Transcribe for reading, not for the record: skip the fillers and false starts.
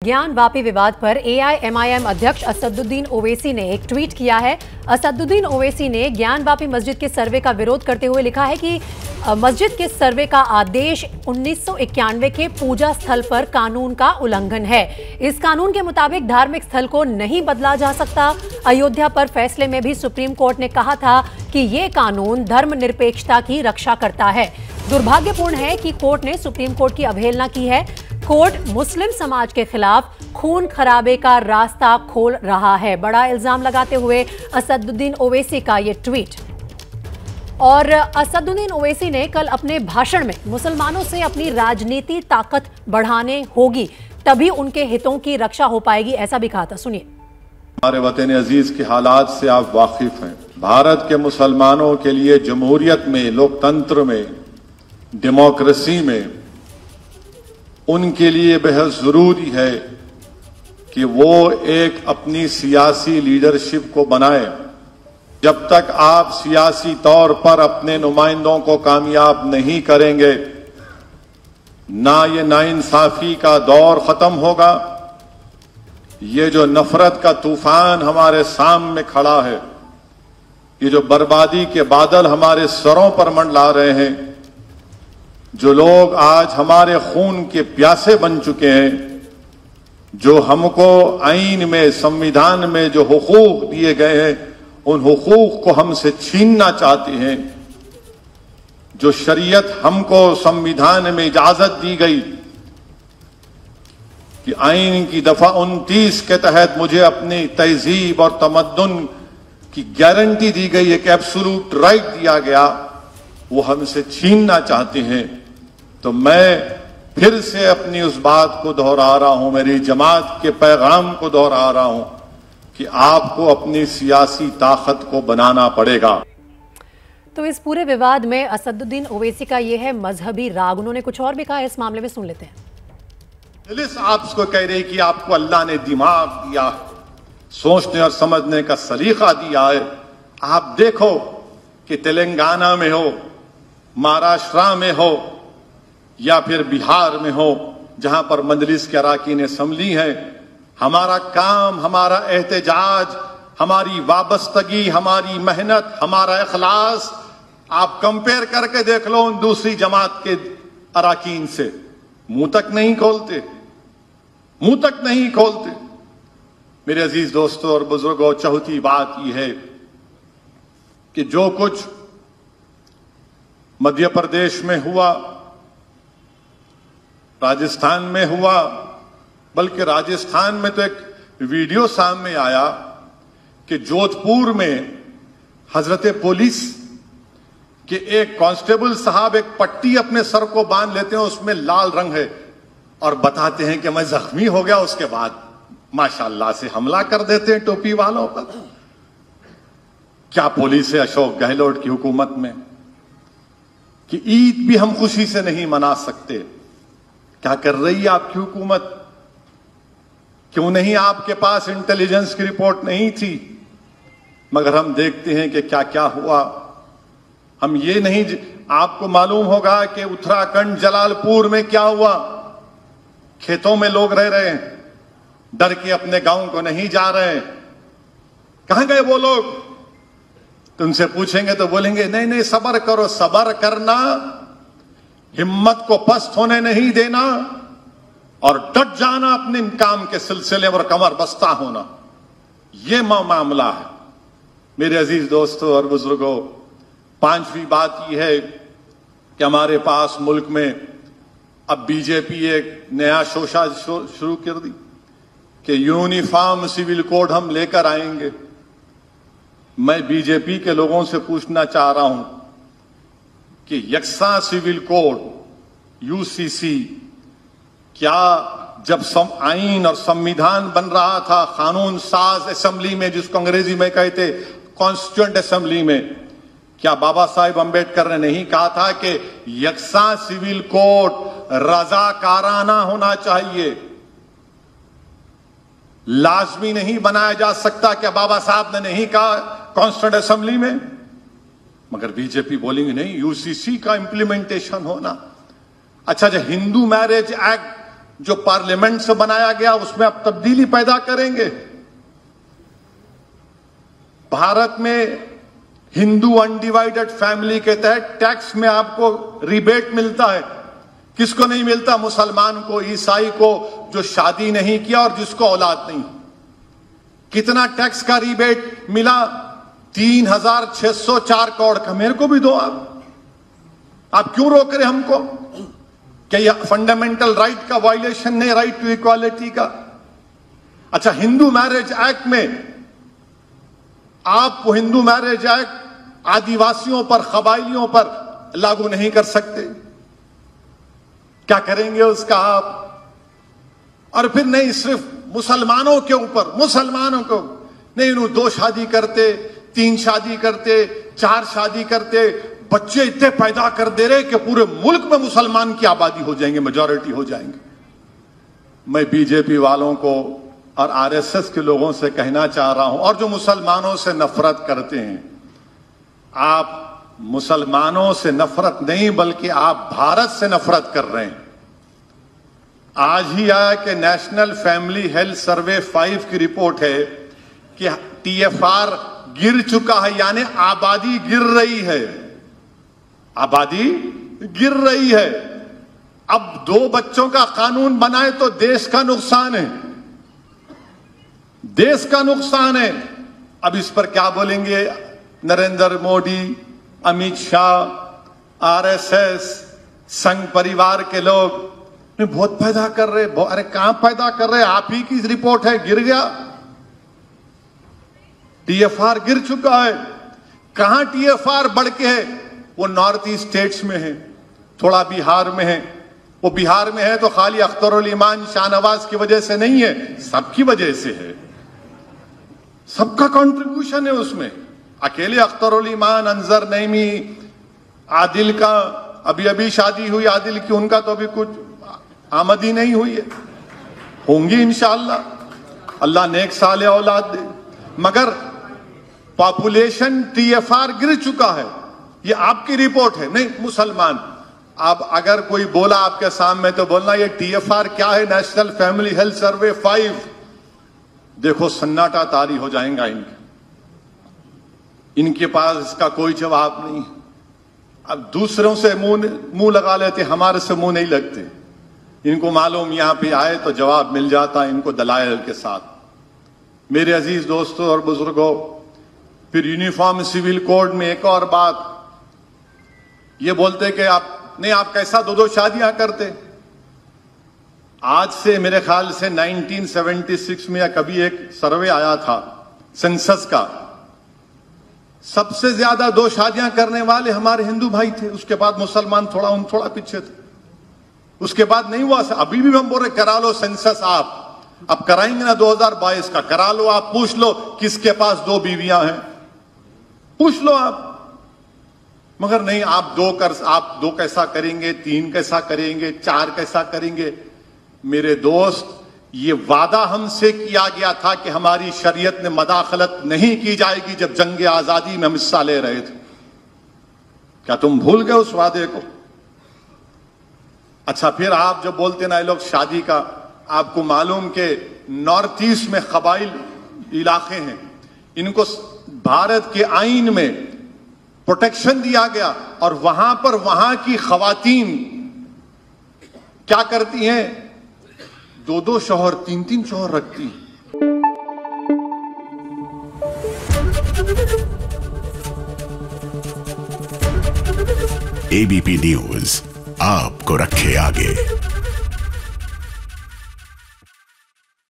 ज्ञान वापी विवाद पर एआईएमआईएम अध्यक्ष असदुद्दीन ओवैसी ने एक ट्वीट किया है। असदुद्दीन ओवैसी ने ज्ञान वापी मस्जिद के सर्वे का विरोध करते हुए लिखा है कि मस्जिद के सर्वे का आदेश 1991 के पूजा स्थल पर कानून का उल्लंघन है। इस कानून के मुताबिक धार्मिक स्थल को नहीं बदला जा सकता। अयोध्या पर फैसले में भी सुप्रीम कोर्ट ने कहा था कि ये कानून धर्मनिरपेक्षता की रक्षा करता है। दुर्भाग्यपूर्ण है कि कोर्ट ने सुप्रीम कोर्ट की अवहेलना की है। कोर्ट मुस्लिम समाज के खिलाफ खून खराबे का रास्ता खोल रहा है। बड़ा इल्जाम लगाते हुए असदुद्दीन ओवैसी का ये ट्वीट। और असदुद्दीन ओवैसी ने कल अपने भाषण में मुसलमानों से अपनी राजनीति ताकत बढ़ाने होगी, तभी उनके हितों की रक्षा हो पाएगी, ऐसा भी कहा था। सुनिए। हमारे वतन अजीज के हालात से आप वाकिफ हैं। भारत के मुसलमानों के लिए जमहूरियत में, लोकतंत्र में, डेमोक्रेसी में उनके लिए बेहद जरूरी है कि वो एक अपनी सियासी लीडरशिप को बनाए। जब तक आप सियासी तौर पर अपने नुमाइंदों को कामयाब नहीं करेंगे, ना ये नाइंसाफी का दौर खत्म होगा। ये जो नफरत का तूफान हमारे सामने खड़ा है, ये जो बर्बादी के बादल हमारे सरों पर मंडला रहे हैं, जो लोग आज हमारे खून के प्यासे बन चुके हैं, जो हमको आईन में, संविधान में जो हुकूक दिए गए हैं, उन हुकूक को हमसे छीनना चाहते हैं। जो शरीयत हमको संविधान में इजाजत दी गई कि आईन की दफा 29 के तहत मुझे अपनी तहजीब और तमद्दुन की गारंटी दी गई, एक एब्सोल्यूट राइट दिया गया, वो हमसे छीनना चाहते हैं। तो मैं फिर से अपनी उस बात को दोहरा रहा हूं, मेरी जमात के पैगाम को दोहरा रहा हूं कि आपको अपनी सियासी ताकत को बनाना पड़ेगा। तो इस पूरे विवाद में असदुद्दीन ओवैसी का यह है मजहबी राग। उन्होंने कुछ और भी कहा इस मामले में, सुन लेते हैं। पुलिस आपको कह रही कि आपको अल्लाह ने दिमाग दिया, सोचने और समझने का सलीका दिया है। आप देखो कि तेलंगाना में हो, महाराष्ट्र में हो या फिर बिहार में हो, जहां पर मजलिस के अराकीन असम्बली है, हमारा काम, हमारा एहतजाज, हमारी वाबस्तगी, हमारी मेहनत, हमारा इखलास आप कंपेयर करके देख लो उन दूसरी जमात के अराकीन से। मुंह तक नहीं खोलते, मुंह तक नहीं खोलते। मेरे अजीज दोस्तों और बुजुर्गों, चौथी बात यह है कि जो कुछ मध्य प्रदेश में हुआ, राजस्थान में हुआ, बल्कि राजस्थान में तो एक वीडियो सामने आया कि जोधपुर में हजरत पुलिस के एक कांस्टेबल साहब एक पट्टी अपने सर को बांध लेते हैं, उसमें लाल रंग है, और बताते हैं कि मैं जख्मी हो गया। उसके बाद माशाअल्लाह से हमला कर देते हैं टोपी वालों पर। क्या पुलिस है अशोक गहलोत की हुकूमत में कि ईद भी हम खुशी से नहीं मना सकते? क्या कर रही है आपकी हुकूमत? क्यों नहीं आपके पास इंटेलिजेंस की रिपोर्ट नहीं थी? मगर हम देखते हैं कि क्या क्या हुआ। हम ये नहीं, आपको मालूम होगा कि उत्तराखंड जलालपुर में क्या हुआ। खेतों में लोग रह रहे हैं, डर के अपने गांव को नहीं जा रहे हैं। कहां गए वो लोग? तुमसे पूछेंगे तो बोलेंगे नहीं नहीं सब्र करो। सब्र करना, हिम्मत को पस्त होने नहीं देना और डट जाना अपने काम के सिलसिले में, और कमर बस्ता होना, यह मामला है। मेरे अजीज दोस्तों और बुजुर्गों, पांचवी बात यह है कि हमारे पास मुल्क में अब बीजेपी एक नया शोशा शुरू कर दी कि यूनिफॉर्म सिविल कोड हम लेकर आएंगे। मैं बीजेपी के लोगों से पूछना चाह रहा हूं कि यकसा सिविल कोड यूसीसी, क्या जब आईन और संविधान बन रहा था कानून साज असेंबली में, जिसको अंग्रेजी में कहते कॉन्स्टिट्यूएंट असेंबली में, क्या बाबा साहेब अंबेडकर ने नहीं कहा था कि यकसा सिविल कोड रजाकाराना होना चाहिए, लाजमी नहीं बनाया जा सकता? क्या बाबा साहब ने नहीं कहा कॉन्स्टिट्यूएंट असेंबली में? मगर बीजेपी बोलेंगे नहीं, यूसीसी का इंप्लीमेंटेशन होना। अच्छा, जो हिंदू मैरिज एक्ट जो पार्लियामेंट से बनाया गया उसमें आप तब्दीली पैदा करेंगे। भारत में हिंदू अनडिवाइडेड फैमिली के तहत टैक्स में आपको रिबेट मिलता है। किसको नहीं मिलता? मुसलमान को, ईसाई को, जो शादी नहीं किया और जिसको औलाद नहीं। कितना टैक्स का रिबेट मिला? 3604 करोड़ का। मेरे को भी दो आप क्यों रोक रहे हमको? क्या यह फंडामेंटल राइट का वायलेशन नहीं, राइट टू इक्वालिटी का? अच्छा, हिंदू मैरिज एक्ट में आप हिंदू मैरिज एक्ट आदिवासियों पर, कबायलियों पर लागू नहीं कर सकते। क्या करेंगे उसका आप? और फिर नहीं, सिर्फ मुसलमानों के ऊपर, मुसलमानों को नहीं, इन्हों 2 शादी करते, 3 शादी करते, 4 शादी करते, बच्चे इतने पैदा कर दे रहे कि पूरे मुल्क में मुसलमान की आबादी हो जाएंगे, मेजॉरिटी हो जाएंगे। मैं बीजेपी वालों को और आरएसएस के लोगों से कहना चाह रहा हूं, और जो मुसलमानों से नफरत करते हैं, आप मुसलमानों से नफरत नहीं बल्कि आप भारत से नफरत कर रहे हैं। आज ही आया कि नेशनल फैमिली हेल्थ सर्वे 5 की रिपोर्ट है कि टीएफआर गिर चुका है, यानी आबादी गिर रही है, आबादी गिर रही है। अब 2 बच्चों का कानून बनाए तो देश का नुकसान है, देश का नुकसान है। अब इस पर क्या बोलेंगे नरेंद्र मोदी, अमित शाह, आरएसएस, संघ परिवार के लोग? बहुत पैदा कर रहे। अरे कहां पैदा कर रहे? आप ही की रिपोर्ट है, गिर गया, टीएफआर गिर चुका है। कहां टीएफआर बढ़ के है? वो नॉर्थ ईस्ट स्टेट्स में है, थोड़ा बिहार में है। वो बिहार में है तो खाली अख्तरुल ईमान शाहनवाज की वजह से नहीं है, सबकी वजह से है, सबका कंट्रीब्यूशन है उसमें। अकेले अख्तरुल ईमान, अंजर नईमी, आदिल का अभी शादी हुई आदिल की, उनका तो अभी कुछ आमदी नहीं हुई है, होंगी इंशाअल्लाह, अल्लाह नेक साले औलाद दे। मगर पॉपुलेशन टीएफआर गिर चुका है, ये आपकी रिपोर्ट है, नहीं मुसलमान। अब अगर कोई बोला आपके सामने तो बोलना ये टीएफआर क्या है, नेशनल फैमिली हेल्थ सर्वे 5। देखो सन्नाटा तारी हो जाएगा इनके पास इसका कोई जवाब नहीं। अब दूसरों से मुंह लगा लेते, हमारे से मुंह नहीं लगते। इनको मालूम यहां पे आए तो जवाब मिल जाता है इनको दलाइल के साथ। मेरे अजीज दोस्तों और बुजुर्गों, फिर यूनिफॉर्म सिविल कोड में एक और बात, ये बोलते कि आप कैसा 2-2 शादियां करते। आज से मेरे ख्याल से 1976 में या कभी एक सर्वे आया था सेंसस का, सबसे ज्यादा 2 शादियां करने वाले हमारे हिंदू भाई थे, उसके बाद मुसलमान थोड़ा पीछे थे, उसके बाद नहीं हुआ। अभी भी हम बोल रहे करा लो सेंसस, आप अब कराएंगे ना 2022 का, करा लो, आप पूछ लो किसके पास 2 बीवियां हैं, पूछ लो आप। मगर नहीं, आप 2 कैसा करेंगे, 3 कैसा करेंगे, 4 कैसा करेंगे? मेरे दोस्त, ये वादा हमसे किया गया था कि हमारी शरीयत में मदाखलत नहीं की जाएगी जब जंग आजादी में हम हिस्सा ले रहे थे। क्या तुम भूल गए उस वादे को? अच्छा, फिर आप जब बोलते ना ये लोग शादी का, आपको मालूम के नॉर्थ ईस्ट में कबाइल इलाके हैं, इनको भारत के आईन में प्रोटेक्शन दिया गया, और वहां पर वहां की खवातीन क्या करती हैं? 2-2 शौहर, 3-3 शौहर रखती हैं। एबीपी न्यूज आपको रखे आगे।